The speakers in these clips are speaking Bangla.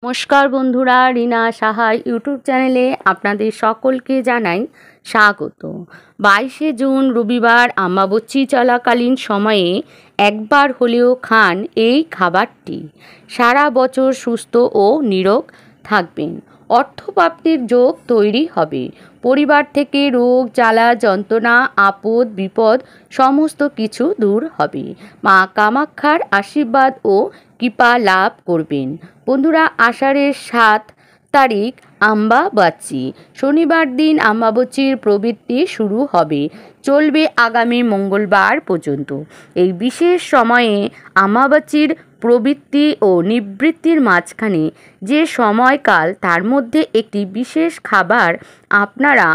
নমস্কার বন্ধুরা, রিনা সাহা ইউটিউব চ্যানেলে আপনাদের সকলকে জানাই স্বাগত। 22শে জুন রবিবার অমাবস্যা চলাকালীন সময়ে একবার হলেও খান এই খাবারটি। সারা বছর সুস্থ ও নিরোগ থাকবেন। অর্থপ্রাপ্তির যোগ তৈরি হবে। পরিবার থেকে রোগ জ্বালা যন্ত্রণা আপদ বিপদ সমস্ত কিছু দূর হবে। মা কামাখ্যার আশীর্বাদ ও কৃপা লাভ করবেন। বন্ধুরা, আষাঢ়ের 7 তারিখ অমাবস্যা, শনিবার দিন অমাবস্যার প্রবৃত্তি শুরু হবে, চলবে আগামী মঙ্গলবার পর্যন্ত। এই বিশেষ সময়ে অমাবস্যার প্রবৃত্তি ও নিবৃত্তির মাঝখানে যে সময়কাল, তার মধ্যে একটি বিশেষ খাবার আপনারা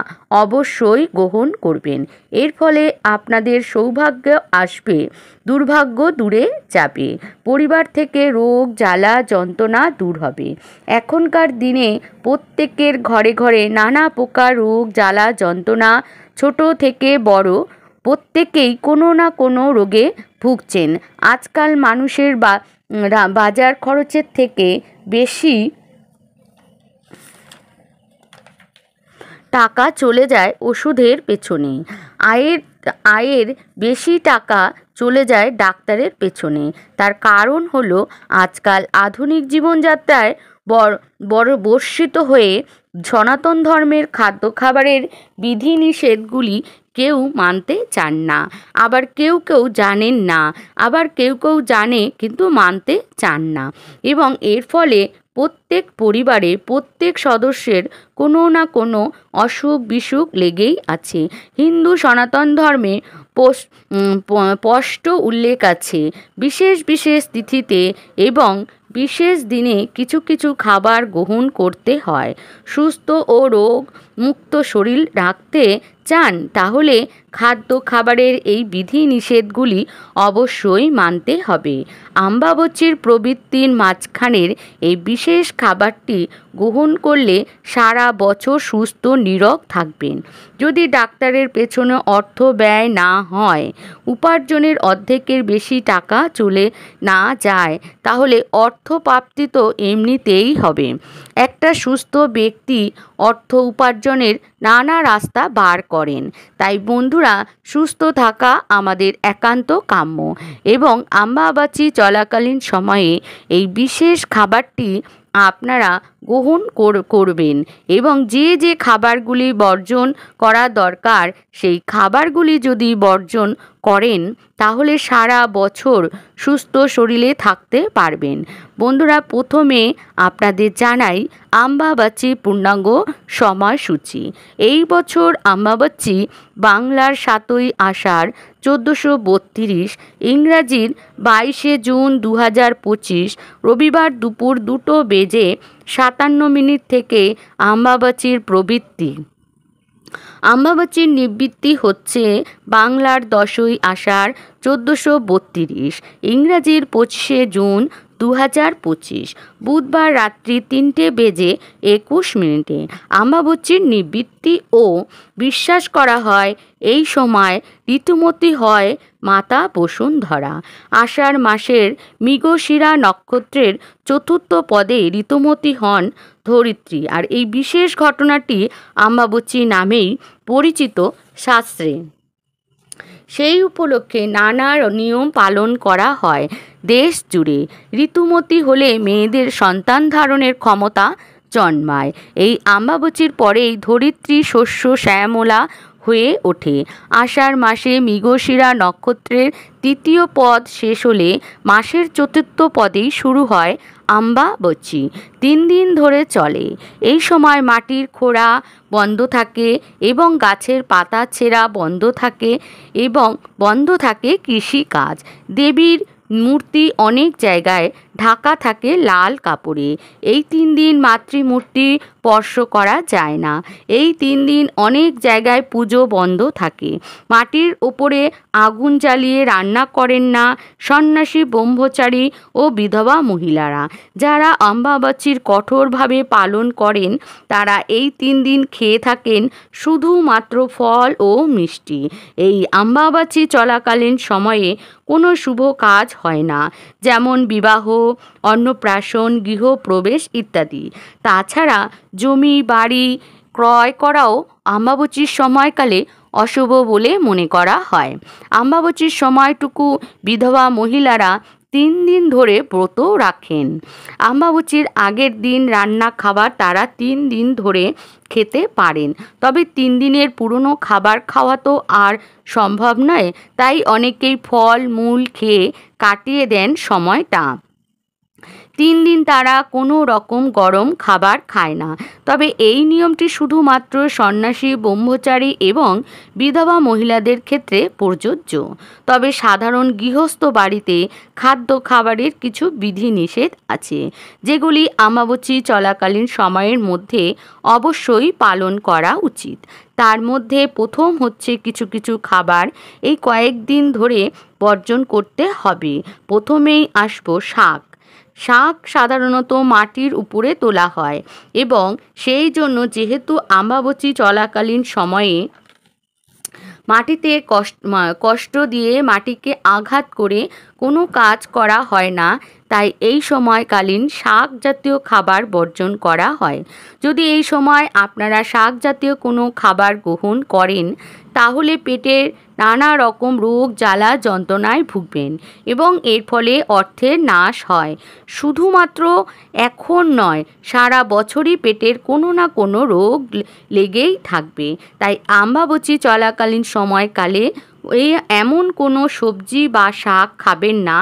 অবশ্যই গ্রহণ করবেন। এর ফলে আপনাদের সৌভাগ্য আসবে, দুর্ভাগ্য দূরে যাবে, পরিবার থেকে রোগ জ্বালা যন্ত্রণা দূর হবে। এখনকার দিনে প্রত্যেকের ঘরে ঘরে নানা প্রকার রোগ জ্বালা যন্ত্রণা, ছোট থেকে বড় প্রত্যেকেই কোনো না কোনো রোগে ভুগছেন। আজকাল মানুষের বাজার খরচের থেকে বেশি টাকা চলে যায় ওষুধের পেছনে, আয়ের বেশি টাকা চলে যায় ডাক্তারের পেছনে। তার কারণ হলো আজকাল আধুনিক জীবনযাত্রায় বর্ষিত হয়ে সনাতন ধর্মের খাদ্য খাবারের বিধিনিষেধগুলি কেউ মানতে চান না, আবার কেউ কেউ জানেন না, আবার কেউ কেউ জানে কিন্তু মানতে চান না। এবং এর ফলে প্রত্যেক পরিবারে প্রত্যেক সদস্যের কোনো না কোনো অসুখ বিসুখ লেগেই আছে। হিন্দু সনাতন ধর্মে স্পষ্ট উল্লেখ আছে, বিশেষ বিশেষ তিথিতে এবং বিশেষ দিনে কিছু কিছু খাবার গ্রহণ করতে হয়। সুস্থ ও রোগ মুক্ত শরীর রাখতে চান তাহলে খাদ্য খাবারের এই বিধি নিষেধগুলি অবশ্যই মানতে হবে। অমাবস্যার প্রবৃত্তির মাঝখানের এই বিশেষ খাবারটি গ্রহণ করলে সারা বছর সুস্থ নিরোগ থাকবেন। যদি ডাক্তারের পেছনে অর্থ ব্যয় না হয়, উপার্জনের অর্ধেকের বেশি টাকা চলে না যায়, তাহলে অর্থপ্রাপ্তি তো এমনিতেই হবে। একটা সুস্থ ব্যক্তি অর্থ উপার্জনের নানা রাস্তা বার করেন। তাই বন্ধুরা, সুস্থ থাকা আমাদের একান্ত কাম্য এবং অমাবস্যা চলাকালীন সময়ে এই বিশেষ খাবারটি আপনারা গ্রহণ করবেন এবং যে যে খাবারগুলি বর্জন করা দরকার সেই খাবারগুলি যদি বর্জন করেন তাহলে সারা বছর সুস্থ শরীরে থাকতে পারবেন। বন্ধুরা, প্রথমে আপনাদের জানাই অমাবস্যার পূর্ণাঙ্গ সময়সূচি। এই বছর অমাবস্যা বাংলার 7ই আষাঢ় 1432, ইংরাজির 22শে জুন 2025 রবিবার দুপুর 2:57 থেকে অমাবস্যার প্রবৃত্তি। অমাবস্যার নিবৃত্তি হচ্ছে বাংলার 10ই আষাঢ় 1432, ইংরাজির 25শে জুন 2025 বুধবার রাত্রি 3:21। অমাবস্যার নিবৃত্তি ও বিশ্বাস করা হয় এই সময় ঋতুমতী হয় মাতা বসুন্ধরা। আষাঢ় মাসের মৃগশিরা নক্ষত্রের চতুর্থ পদে ঋতুমতী হন ধরিত্রী। আর এই বিশেষ ঘটনাটি অমাবস্যা নামেই পরিচিত শাস্ত্রে। সেই উপলক্ষে নানা নিয়ম পালন করা হয় দেশ জুড়ে। ঋতুমতী হলে মেয়েদের সন্তান ধারণের ক্ষমতা জন্মায়। এই অমাবস্যার পরেই ধরিত্রী শস্য শ্যামলা হয়ে ওঠে। আষাঢ় মাসে মৃগশিরা নক্ষত্রের তৃতীয় পদ শেষ হলে মাসের চতুর্থ পদেই শুরু হয় অমাবস্যা। 3 দিন ধরে চলে। এই সময় মাটির খোঁড়া বন্ধ থাকে এবং গাছের পাতা ছেঁড়া বন্ধ থাকে এবং বন্ধ থাকে কৃষিকাজ। দেবীর মূর্তি অনেক জায়গায় ঢাকা থাকে লাল কাপড়ে। এই 3 দিন মাতৃমূর্তি স্পর্শ করা যায় না। এই 3 দিন অনেক জায়গায় পুজো বন্ধ থাকে। মাটির ওপরে আগুন জ্বালিয়ে রান্না করেন না সন্ন্যাসী, ব্রহ্মচারী ও বিধবা মহিলারা। যারা অমাবস্যার কঠোরভাবে পালন করেন তারা এই 3 দিন খেয়ে থাকেন শুধুমাত্র ফল ও মিষ্টি। এই অমাবস্যা চলাকালীন সময়ে কোনো শুভ কাজ হয় না, যেমন বিবাহ, অন্নপ্রাশন, গৃহপ্রবেশ ইত্যাদি। তাছাড়া জমি বাড়ি ক্রয় করাও অমাবস্যার সময়কালে অশুভ বলে মনে করা হয়। অমাবস্যার সময়টুকু বিধবা মহিলারা 3 দিন ধরে ব্রত রাখেন। অমাবস্যার আগের দিন রান্না খাবার তারা 3 দিন ধরে খেতে পারেন। তবে 3 দিনের পুরনো খাবার খাওয়া তো আর সম্ভব নয়, তাই অনেকেই ফল মূল খেয়ে কাটিয়ে দেন সময়টা। 3 দিন তারা কোনো রকম গরম খাবার খায় না। তবে এই নিয়মটি শুধুমাত্র সন্ন্যাসী, ব্রহ্মচারী এবং বিধবা মহিলাদের ক্ষেত্রে প্রযোজ্য। তবে সাধারণ গৃহস্থ বাড়িতে খাদ্য খাবারের কিছু বিধিনিষেধ আছে, যেগুলি অমাবস্যা চলাকালীন সময়ের মধ্যে অবশ্যই পালন করা উচিত। তার মধ্যে প্রথম হচ্ছে কিছু কিছু খাবার এই কয়েকদিন ধরে বর্জন করতে হবে। প্রথমেই আসবো শাক। শাক সাধারণত মাটির উপরে তোলা হয় এবং সেই জন্য যেহেতু অমাবস্যা চলাকালীন সময়ে মাটিতে কষ্ট দিয়ে মাটিকে আঘাত করে কোনো কাজ করা হয় না, তাই এই সময়কালীন শাক জাতীয় খাবার বর্জন করা হয়। যদি এই সময় আপনারা শাক জাতীয় কোনো খাবার গ্রহণ করেন তাহলে পেটের নানা রকম রোগ জ্বালা যন্ত্রণায় ভুগবেন এবং এর ফলে অর্থের নাশ হয়। শুধুমাত্র এখন নয়, সারা বছরই পেটের কোনো না কোনো রোগ লেগেই থাকবে। তাই অমাবস্যা চলাকালীন সময়কালে এমন কোনো সবজি বা শাক খাবেন না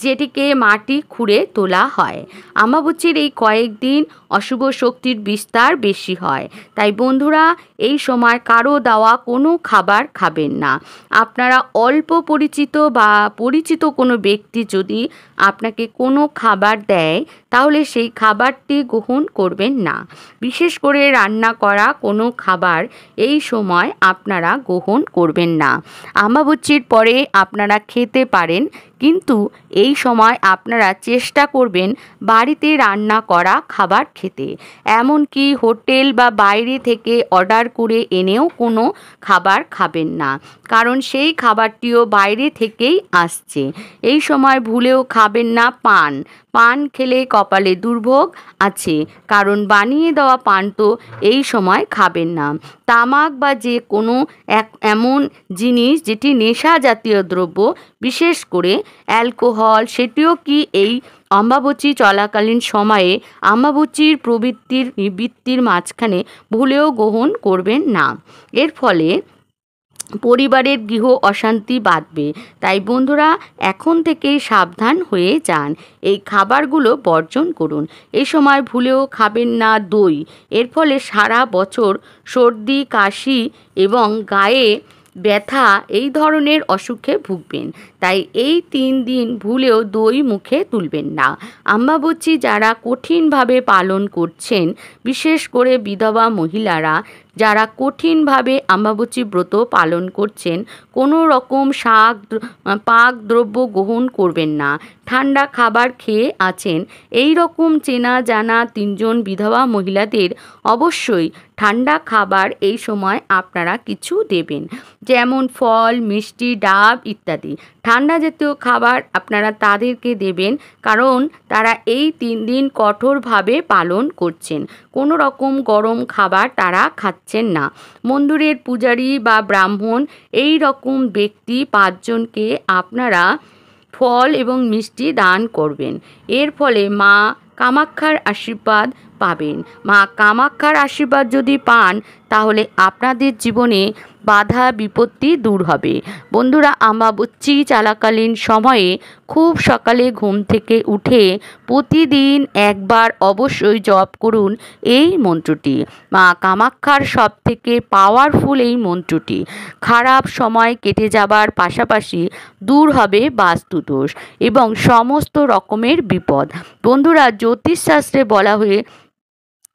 যেটিকে মাটি খুঁড়ে তোলা হয়। অমাবস্যার এই কয়েকদিন অশুভ শক্তির বিস্তার বেশি হয়, তাই বন্ধুরা এই সময় কারো দেওয়া কোনো খাবার খাবেন না। আপনারা অল্প পরিচিত বা পরিচিত কোনো ব্যক্তি যদি আপনাকে কোনো খাবার দেয় তাহলে সেই খাবারটি গ্রহণ করবেন না। বিশেষ করে রান্না করা কোনো খাবার এই সময় আপনারা গ্রহণ করবেন না। অমাবস্যার পরে আপনারা খেতে পারেন, কিন্তু এই সময় আপনারা চেষ্টা করবেন বাড়িতে রান্না করা খাবার খেতে। এমনকি হোটেল বা বাইরে থেকে অর্ডার করে এনেও কোনো খাবার খাবেন না, কারণ সেই খাবারটিও বাইরে থেকেই আসছে। এই সময় ভুলেও খাবেন না পান। পান খেলে কপালে দুর্ভোগ আছে, কারণ বানিয়ে দেওয়া পান তো এই সময় খাবেন না। তামাক বা যে কোনো এমন জিনিস যেটি নেশা জাতীয় দ্রব্য, বিশেষ করে অ্যালকোহল, সেটিও কি এই অমাবস্যা চলাকালীন সময়ে অমাবস্যার প্রবৃত্তির মাঝখানে ভুলেও গ্রহণ করবেন না। এর ফলে পরিবারের গৃহ অশান্তি বাঁধবে। তাই বন্ধুরা এখন থেকেই সাবধান হয়ে যান, এই খাবারগুলো বর্জন করুন। এই সময় ভুলেও খাবেন না দই। এর ফলে সারা বছর সর্দি কাশি এবং গায়ে ব্যথা এই ধরনের অসুখে ভুগবেন। তাই এই 3 দিন ভুলেও দই মুখে তুলবেন না। অমাবস্যা যারা কঠিনভাবে পালন করছেন, বিশেষ করে বিধবা মহিলারা যারা কঠিনভাবে অমাবস্যা ব্রত পালন করছেন, কোনো রকম পাক দ্রব্য গ্রহণ করবেন না। ঠান্ডা খাবার খেয়ে আছেন এই রকম চেনা জানা 3 জন বিধবা মহিলাদের অবশ্যই ঠান্ডা খাবার এই সময় আপনারা কিছু দেবেন, যেমন ফল, মিষ্টি, ডাব ইত্যাদি। ঠান্ডা জাতীয় খাবার আপনারা তাদেরকে দেবেন, কারণ তারা এই 3 দিন কঠোরভাবে পালন করছেন। কোনো রকম গরম খাবার তারা খাচ্ছেন না। মন্দিরের পূজারী বা ব্রাহ্মণ এই রকম ব্যক্তি 5 জনকে আপনারা ফল এবং মিষ্টি দান করবেন। এর ফলে মা কামাখ্যার আশীর্বাদ পাবেন। মা কামাখ্যার আশীর্বাদ যদি পান তাহলে আপনাদের জীবনে বাধা বিপত্তি দূর হবে। বন্ধুরা অমাবস্যা চলাকালীন সময়ে খুব সকালে ঘুম থেকে উঠে প্রতিদিন একবার অবশ্যই জপ করুন এই মন্ত্রটি। মা কামাখ্যার সবথেকে পাওয়ারফুল এই মন্ত্রটি। খারাপ সময় কেটে যাবার পাশাপাশি দূর হবে বাস্তুদোষ এবং সমস্ত রকমের বিপদ। বন্ধুরা জ্যোতিষশাস্ত্রে বলা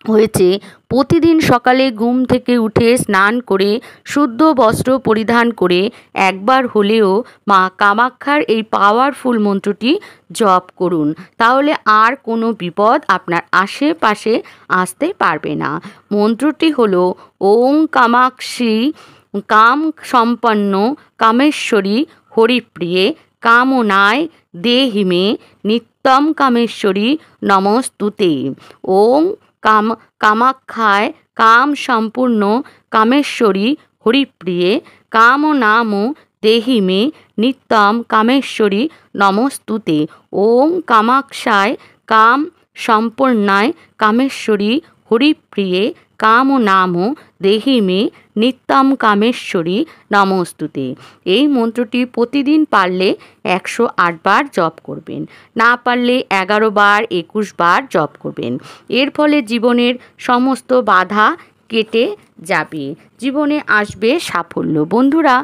হয়েছে প্রতিদিন সকালে ঘুম থেকে উঠে স্নান করে শুদ্ধ বস্ত্র পরিধান করে একবার হলেও মা কামাখ্যার এই পাওয়ারফুল মন্ত্রটি জপ করুন, তাহলে আর কোনো বিপদ আপনার আশেপাশে আসতে পারবে না। মন্ত্রটি হলো ওং কামাক্ষী কাম সম্পন্ন কামেশ্বরী হরিপ্রিয়ে কামনায় দেহি মে নিত্য নিত্যম কামেশ্বরী নমস্তুতে। ওং কামাখ্যায় কাম সম্পূর্ণ কামেশ্বরী হরিপ্রিয়ে কাম নাম দেহি মে নিত্যম কামেশ্বরী নমস্তুতে। ওং কামাক্ষায় কাম সম্পূর্ণায় কামেশ্বরী হরিপ্রিয়ে কাম নাম দেহি মে নিত্যম কামেশ্বরী নমস্তুতে। এই মন্ত্রটি প্রতিদিন পারলে 108 বার জপ করবেন, না পারলে 11 বার 21 বার জপ করবেন। এর ফলে জীবনের সমস্ত বাধা কেটে যাবে, জীবনে আসবে সাফল্য। বন্ধুরা,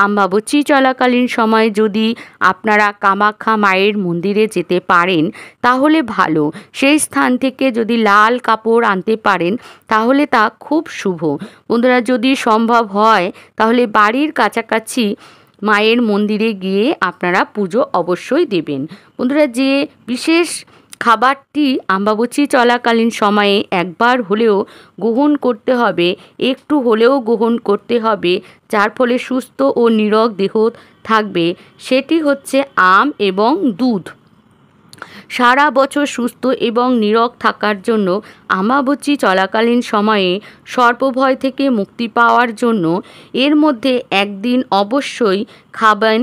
অমাবস্যা চলাকালীন সময় যদি আপনারা কামাখ্যা মায়ের মন্দিরে যেতে পারেন তাহলে ভালো। সেই স্থান থেকে যদি লাল কাপড় আনতে পারেন তাহলে তা খুব শুভ। বন্ধুরা, যদি সম্ভব হয় তাহলে বাড়ির কাছাকাছি মায়ের মন্দিরে গিয়ে আপনারা পুজো অবশ্যই দেবেন। বন্ধুরা, যে বিশেষ খাবারটি অমাবস্যা চলাকালীন সময়ে একবার হলেও গ্রহণ করতে হবে, একটু হলেও গ্রহণ করতে হবে, যার ফলে সুস্থ ও নিরোগ দেহ থাকবে, সেটি হচ্ছে আম এবং দুধ। সারা বছর সুস্থ এবং নিরোগ থাকার জন্য অমাবস্যা চলাকালীন সময়ে সর্পভয় থেকে মুক্তি পাওয়ার জন্য এর মধ্যে একদিন অবশ্যই খাবেন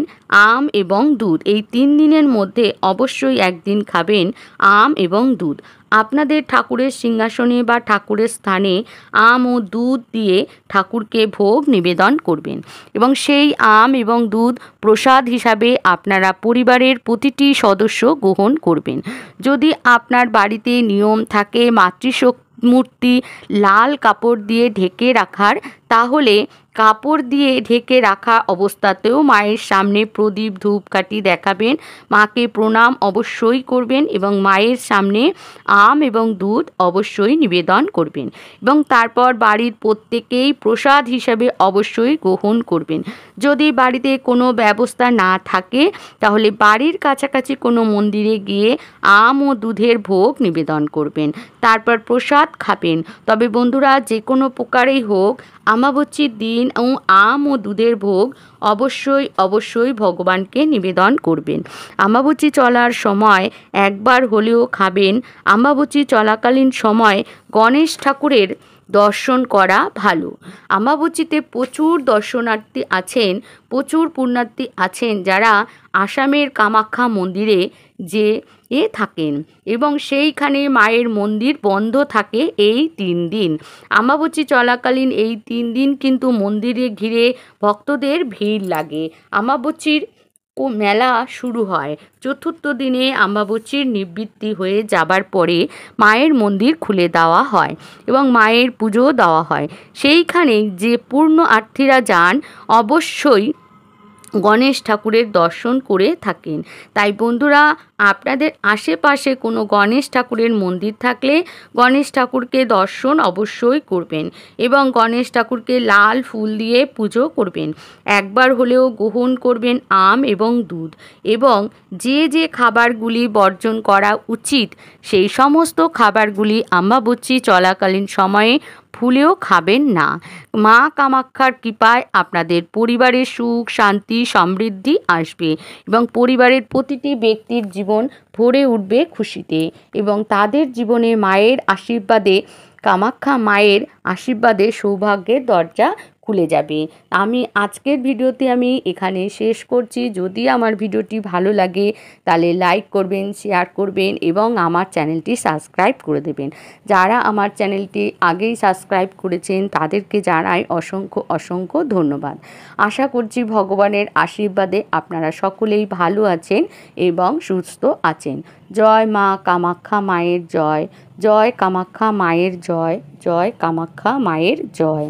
আম এবং দুধ। এই 3 দিনের মধ্যে অবশ্যই একদিন খাবেন আম এবং দুধ। আপনাদের ঠাকুরের সিংহাসনে বা ঠাকুরের স্থানে আম ও দুধ দিয়ে ঠাকুরকে ভোগ নিবেদন করবেন এবং সেই আম এবং দুধ প্রসাদ হিসাবে আপনারা পরিবারের প্রতিটি সদস্য গ্রহণ করবেন। যদি আপনার বাড়িতে নিয়ম থাকে মাতৃমূর্তি লাল কাপড় দিয়ে ঢেকে রাখার, তাহলে কাপড় দিয়ে ঢেকে রাখা অবস্থাতেও মায়ের সামনে প্রদীপ ধূপকাঠি দেখাবেন, মাকে প্রণাম অবশ্যই করবেন এবং মায়ের সামনে আম এবং দুধ অবশ্যই নিবেদন করবেন এবং তারপর বাড়ির প্রত্যেকেই প্রসাদ হিসাবে অবশ্যই গ্রহণ করবেন। যদি বাড়িতে কোনো ব্যবস্থা না থাকে তাহলে বাড়ির কাছাকাছি কোনো মন্দিরে গিয়ে আম ও দুধের ভোগ নিবেদন করবেন, তারপর প্রসাদ খাবেন। তবে বন্ধুরা, যে কোনো প্রকারেই হোক অমাবস্যার দিন আম ও দুধের ভোগ অবশ্যই ভগবানকে নিবেদন করবেন। অমাবস্যা চলার সময় একবার হলেও খাবেন। অমাবস্যা চলাকালীন সময় গণেশ ঠাকুরের দর্শন করা ভালো। অমাবস্যাতে প্রচুর দর্শনার্থী আছেন, প্রচুর পুণ্যার্থী আছেন যারা আসামের কামাখ্যা মন্দিরে যে থাকেন এবং সেইখানে মায়ের মন্দির বন্ধ থাকে এই 3 দিন। অমাবস্যা চলাকালীন এই 3 দিন কিন্তু মন্দিরে ঘিরে ভক্তদের ভিড় লাগে। অমাবস্যার মেলা শুরু হয় 4র্থ দিনে। অমাবস্যার নিবৃত্তি হয়ে যাবার পরে মায়ের মন্দির খুলে দেওয়া হয় এবং মায়ের পুজো দেওয়া হয়। সেইখানে যে পুণ্যার্থীরা যান অবশ্যই গণেশ ঠাকুরের দর্শন করে থাকেন। তাই বন্ধুরা, আপনাদের আশেপাশে কোনো গণেশ ঠাকুরের মন্দির থাকলে গণেশ ঠাকুরকে দর্শন অবশ্যই করবেন এবং গণেশ ঠাকুরকে লাল ফুল দিয়ে পুজো করবেন। একবার হলেও গ্রহণ করবেন আম এবং দুধ এবং যে খাবারগুলি বর্জন করা উচিত সেই সমস্ত খাবারগুলি অমাবস্যা চলাকালীন সময়ে ভুলেও খাবেন না। মা কামাখ্যার কৃপায় আপনাদের পরিবারে সুখ শান্তি সমৃদ্ধি আসবে এবং পরিবারের প্রতিটি ব্যক্তির জীবন ভরে উঠবে খুশিতে এবং তাদের জীবনে মায়ের আশীর্বাদে, কামাখ্যা মায়ের আশীর্বাদে সৌভাগ্যের দরজা খুলে যাবে। আমি আজকের ভিডিওতে এখানে শেষ করছি। যদি আমার ভিডিওটি ভালো লাগে তাহলে লাইক করবেন, শেয়ার করবেন এবং আমার চ্যানেলটি সাবস্ক্রাইব করে দেবেন। যারা আমার চ্যানেলটি আগেই সাবস্ক্রাইব করেছেন তাদেরকে জানাই অসংখ্য ধন্যবাদ। আশা করছি ভগবানের আশীর্বাদে আপনারা সকলেই ভালো আছেন এবং সুস্থ আছেন। জয় মা কামাখ্যা মায়ের জয়, জয় কামাখ্যা মায়ের জয়, জয় কামাখ্যা মায়ের জয়।